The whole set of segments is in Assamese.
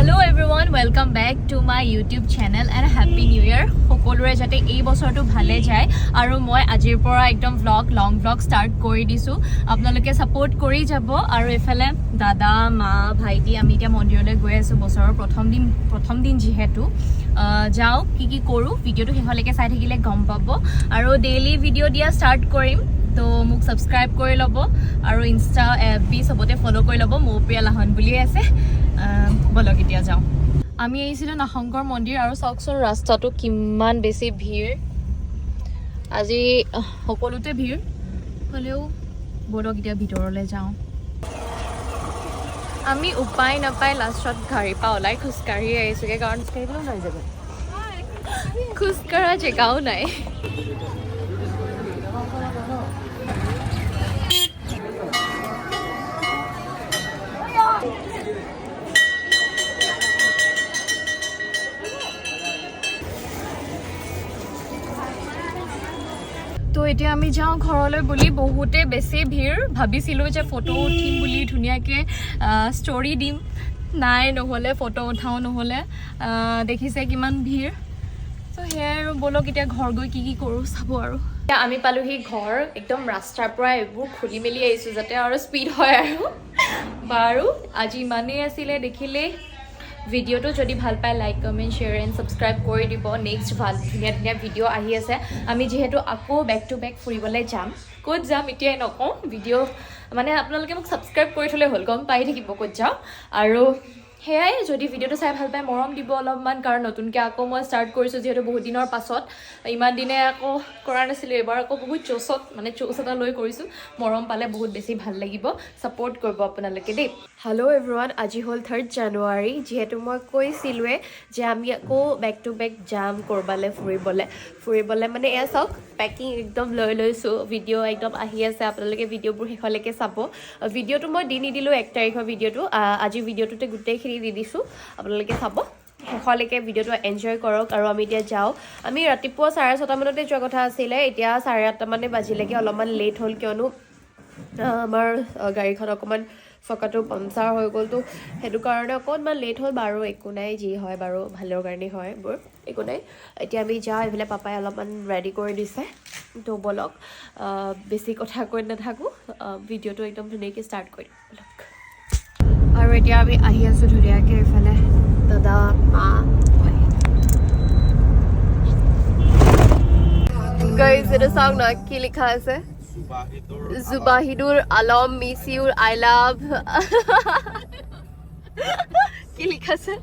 Hello everyone, welcome back to my YouTube channel and happy new year. সকলোৰে যাতে এই বছৰটো ভালে যায় আৰু মই আজিৰ পৰা একদম লং ব্লগ ষ্টাৰ্ট কৰি দিছো আপোনালোকে সাপোৰ্ট কৰি যাব আৰু এফালে দাদা মা ভাইটি আমি এতিয়া মন্দিৰলৈ গৈ আছো বছৰৰ প্ৰথম দিন যেহেতু যাও কি কৰো ভিডিওটো শেষলৈকে চাই থাকিলে গম পাব আৰু ডেইলি ভিডিও দিয়া ষ্টাৰ্ট কৰিম তো মোক সাবস্ক্ৰাইব কৰি লব আৰু ইনষ্টা এফবি সবতে ফলো কৰি লব মৌপ্ৰিয়া লাহন বুলি আছে বলক এতিয়া যাও আমি আহিছিলো নাহংগৰ মন্দিৰ আৰু চকচৰ ৰাস্তাটো কিমান বেছি ভিৰ আজি সকলোতে ভিৰ হলেও বলক এতিয়া ভিতৰলৈ যাও আমি উপায় নাপাই লাষ্টত গাড়ী পা ওলাই খোজকাঢ়ি আহিছোগে কাৰণ খোজকাঢ়িবলৈও নাই জেগা খোজকাঢ়া জেগাও নাই তো এতিয়া আমি যাওঁ ঘৰলৈ বুলি বহুতে বেছি ভিৰ ভাবিছিলো যে ফটো উঠিম বুলি ধুনীয়াকৈ ষ্টৰি দিম নাই নহ'লে ফটো উঠাও নহ'লে দেখিছে কিমান ভিৰ তো সেয়াই আৰু বলক এতিয়া ঘৰ গৈ কি কৰোঁ চাব আৰু এতিয়া আমি পালোহি ঘৰ একদম ৰাস্তাৰ পৰা এইবোৰ খুলি মেলি আহিছোঁ যাতে আৰু স্পীড হয় আৰু বাৰু আজি ইমানেই আছিলে দেখিলে ভিডিওটো যদি ভাল পায় like comment share and subscribe কৰি দিব নেক্সট ভাল ধুনীয়া ভিডিঅ' আহি আছে আমি যিহেতু আকৌ বেক টু বেক ফুৰিবলৈ যাম ক'ত যাম এতিয়াই নকওঁ ভিডিঅ' মানে আপোনালোকে মোক ছাবস্ক্ৰাইব কৰি থ'লে হ'ল গম পাই থাকিব ক'ত যাওঁ আৰু সেয়াই যদি ভিডিঅ'টো চাই ভাল পায় মৰম দিব অলপমান কাৰণ নতুনকৈ আকৌ মই ষ্টাৰ্ট কৰিছোঁ যিহেতু বহুত দিনৰ পাছত ইমান দিনে আকৌ কৰা নাছিলোঁ এইবাৰ আকৌ বহুত চৌচ এটা লৈ কৰিছোঁ মৰম পালে বহুত বেছি ভাল লাগিব ছাপোৰ্ট কৰিব আপোনালোকে দেই হেল্ল' এভৰিৱান আজি হ'ল 3rd জানুৱাৰী যিহেতু মই কৈছিলোঁৱে যে আমি আকৌ বেক টু বেক যাম ক'ৰবালৈ ফুৰিবলৈ মানে এয়া চাওক পেকিং একদম লৈ লৈছোঁ ভিডিঅ' একদম আহি আছে আপোনালোকে ভিডিঅ'বোৰ শেষলৈকে চাব ভিডিঅ'টো মই দি নিদিলোঁ 1 তাৰিখৰ ভিডিঅ'টো আজি ভিডিঅ'টোতে গোটেইখিনি দি দিছোঁ আপোনালোকে চাব শেষলৈকে ভিডিঅ'টো এনজয় কৰক আৰু আমি এতিয়া যাওঁ আমি ৰাতিপুৱা 6:30 মানতে যোৱা কথা আছিলে এতিয়া 8:30 মানে বাজিলেগে অলপমান লেট হ'ল কিয়নো আমাৰ গাড়ীখন অকণমান চকাটো পামচাৰ হৈ গ'লতো সেইটো কাৰণে অকণমান লেট হ'ল বাৰু একো নাই যি হয় বাৰু ভালৰ কাৰণেই হয় বোৰ একো নাই এতিয়া আমি যাওঁ এইফালে পাপাই অলপমান ৰেডি কৰি দিছে তো বলক বেছি কথা কৈ নাথাকোঁ ভিডিঅ'টো একদম ধুনীয়াকৈ ষ্টাৰ্ট কৰি দিম বলক আৰু এতিয়া আমি আহি আছোঁ ধুনীয়াকৈ এইফালে দাদা মা গাইজ এইটো চাওক না কি লিখা আছে Jubahidur Alam miss you I love কি লিখা আছে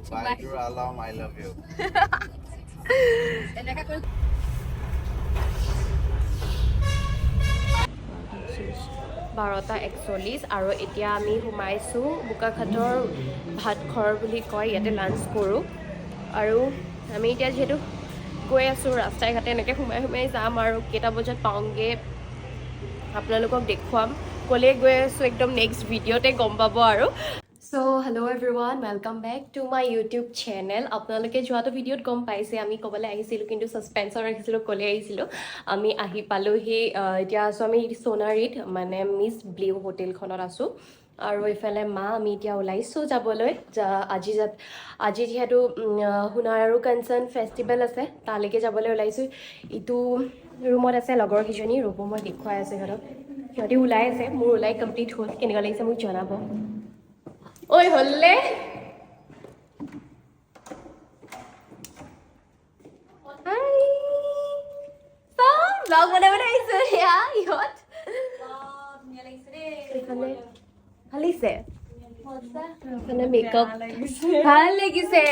Jubahidur Alam I love you 12:41 আৰু এতিয়া আমি সোমাইছোঁ বোকাখাটৰ ভাতঘৰ বুলি কয় ইয়াতে লাঞ্চ কৰোঁ আৰু আমি এতিয়া যিহেতু গৈ আছোঁ ৰাস্তাই ঘাটে এনেকৈ সোমাই যাম আৰু কেইটা বজাত পাওঁগৈ আপোনালোকক দেখুৱাম ক'লে গৈ আছোঁ একদম নেক্সট ভিডিঅ'তে গম পাব আৰু so' hello' everyone welcome back to my YouTube channel আপোনালোকে যোৱাটো ভিডিঅ'ত গম পাইছে আমি ক'বলৈ আহিছিলোঁ কিন্তু ছাছপেন্সৰ ৰাখিছিলোঁ ক'লে আহিছিলোঁ আমি আহি পালোঁহি এতিয়া আছোঁ আমি সোণাৰীত মানে মিছ ব্লিউ হোটেলখনত আছোঁ আৰু এইফালে মা আমি এতিয়া ওলাইছোঁ যাবলৈ আজি যিহেতু সোণাৰ আৰু কনচাৰ্ণ ফেষ্টিভেল আছে তালৈকে যাবলৈ ওলাইছোঁ ইটো ৰুমত আছে লগৰ কেইজনী ৰ'ব মই দেখুৱাই আছোঁ সিহঁতি ওলাই আছে মোৰ ওলাই কমপ্লিট হ'ল কেনেকুৱা লাগিছে মোক জনাব ঐ হললে ব্লগ বনাবলৈ আহিছো এয়া ইহঁত ভাল লাগিছে মেকআপ ভাল লাগিছে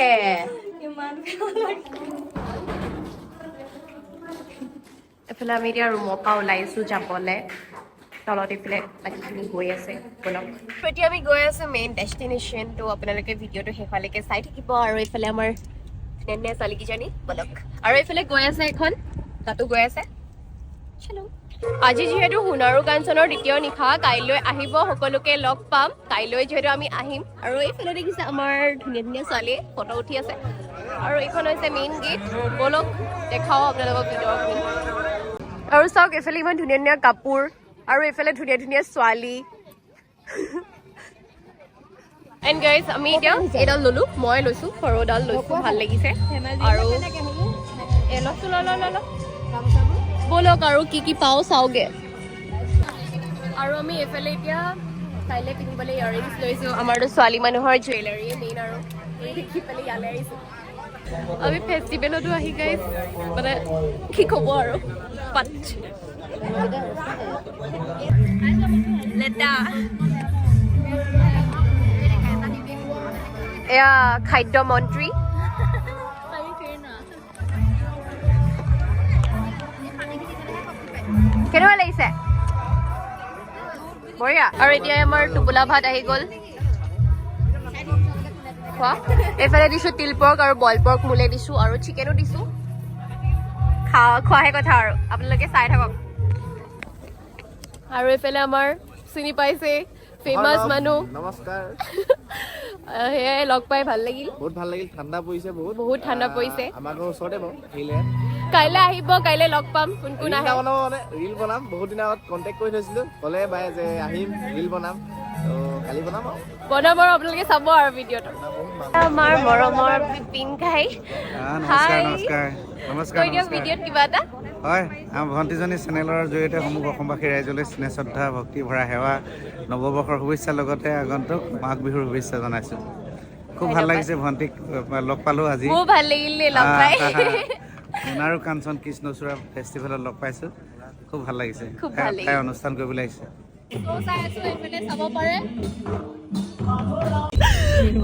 এফালে আমি এতিয়া ৰুমৰ পৰা ওলাইছোঁ যাবলৈ তলত এইফালে বাকীখিনি গৈ আছে বলক এতিয়া আমি গৈ আছোঁ মেইন ডেষ্টিনেশ্যন তো আপোনালোকে ভিডিঅ'টো শেষলৈকে চাই থাকিব আৰু এইফালে আমাৰ ধুনীয়া ছোৱালীকেইজনী বলক আৰু এইফালে গৈ আছে এখন তাতো গৈ আছে চলো আজি যিহেতু সোণাৰু কাঞ্চনৰ দ্বিতীয় নিশা কাইলৈ আহিব সকলোকে লগ পাম কাইলৈ যিহেতু আমি আহিম আৰু এইফালে দেখিছে আমাৰ ধুনীয়া ছোৱালী ফটো উঠি আছে আৰু এইখন হৈছে মেইন গেট বলক দেখাওঁ আপোনালোকক ভিডিঅ'খিনি আৰু চাওক এইফালে ইমান ধুনীয়া কাপোৰ আৰু এইফালে ধুনীয়া ছোৱালী এণ্ড গাইজ আমি এতিয়া এইডাল ল'লোঁ মই লৈছোঁ সৰুডাল লৈছোঁ ভাল লাগিছে আৰু এই লচো ল ব'লক আৰু কি পাওঁ চাওঁগে আৰু আমি এইফালে এতিয়া কাইলৈ পিন্ধিবলৈ ইয়াৰিংছ লৈছোঁ আমাৰতো ছোৱালী মানুহৰ জুৱেলাৰীয়ে মেইন আৰু এই দেখি পেলাই ইয়ালৈ আহিছোঁ আমি ফেষ্টিভেলতো আহি গাইজ মানে কি ক'ব আৰু পাত লেটা এয়া খাদ্য মন্ত্ৰী কেনেকুৱা লাগিছে বঢ়িয়া আৰু এতিয়া আমাৰ টোপোলা ভাত আহি গ'ল খোৱা এইফালে দিছোঁ তিল পৰ্ক আৰু বইল পৰ্ক মোলে দিছোঁ আৰু চিকেনো দিছোঁ খোৱাহে কথা আৰু আপোনালোকে চাই থাকক আৰু এইফালে আমাৰ চিনি পাইছে ফেমাছ মানুহ নমস্কাৰ সেয়াই লগ পাই ভাল লাগিল বহুত ভাল লাগিল ঠাণ্ডা পৰিছে বহুত ঠাণ্ডা পৰিছে আমাৰ ঘৰৰ ওচৰতে বাৰু আহিলে কাইলৈ আহিব কাইলৈ লগ পাম কোন কোন আহে মানে ৰিল বনাম বহুত দিনৰ আগত কণ্টেক্ট কৰি থৈছিলোঁ ক'লে বাই যে আহিম ৰিল বনাম তো কালি বনাম আৰু বনাম আৰু আপোনালোকে চাব আৰু ভিডিঅ'টো আমাৰ মৰমৰ বিপিন খাই নমস্কাৰ কৈ দিয়ক ভিডিঅ'ত কিবা এটা হয় আমাৰ ভণ্টিজনী চেনেলৰ জৰিয়তে সমগ্ৰ অসমবাসী ৰাইজলৈ স্নেহ শ্ৰদ্ধা ভক্তি ভৰা সেৱা নৱবৰ্ষৰ শুভেচ্ছাৰ লগতে আগন্তুক মাঘ বিহুৰ শুভেচ্ছা জনাইছোঁ খুব ভাল লাগিছে ভণ্টিক লগ পালোঁ আজি মোৰ ভাল লাগিল লগ পাই সোণাৰু কাঞ্চন কৃষ্ণচূড়া ফেষ্টিভেলত লগ পাইছোঁ খুব ভাল লাগিছে খুব ভাল লাগিছে। তাই অনুষ্ঠান কৰিবলৈ আহিছে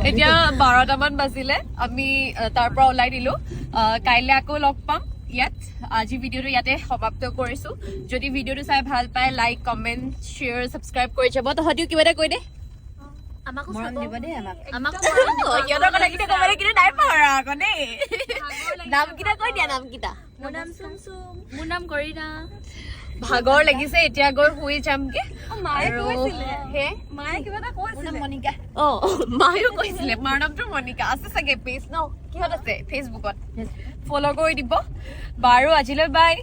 এতিয়া 12টামান বাজিলে আমি তাৰ পৰা ওলাই দিলো কাইলৈ আকৌ লগ পাম ইয়াত আজি ভিডিঅ'টো ইয়াতে সমাপ্ত কৰিছো যদি ভিডিঅ'টো চাই ভাল পায় লাইক কমেণ্ট শ্বেয়াৰ ছাবস্ক্ৰাইব কৰি যাব তহঁতিও কিবা এটা কৈ দে সিহঁতৰ কথাকেইটা ক'বলৈ কিন্তু নাই পাহৰা আকৌ দেই নামকেইটা কৈ দিয়া নামকেইটা মোৰ নাম কৰিনা ভাগৰ লাগিছে এতিয়া গৈ শুই যামগে মায়েও কৈছিলে মাৰ নামটো মনিকা আছে চাগে পেজ ন কিহত আছে ফেচবুকত ফ'ল' কৰি দিব বাৰু আজিলৈ বাই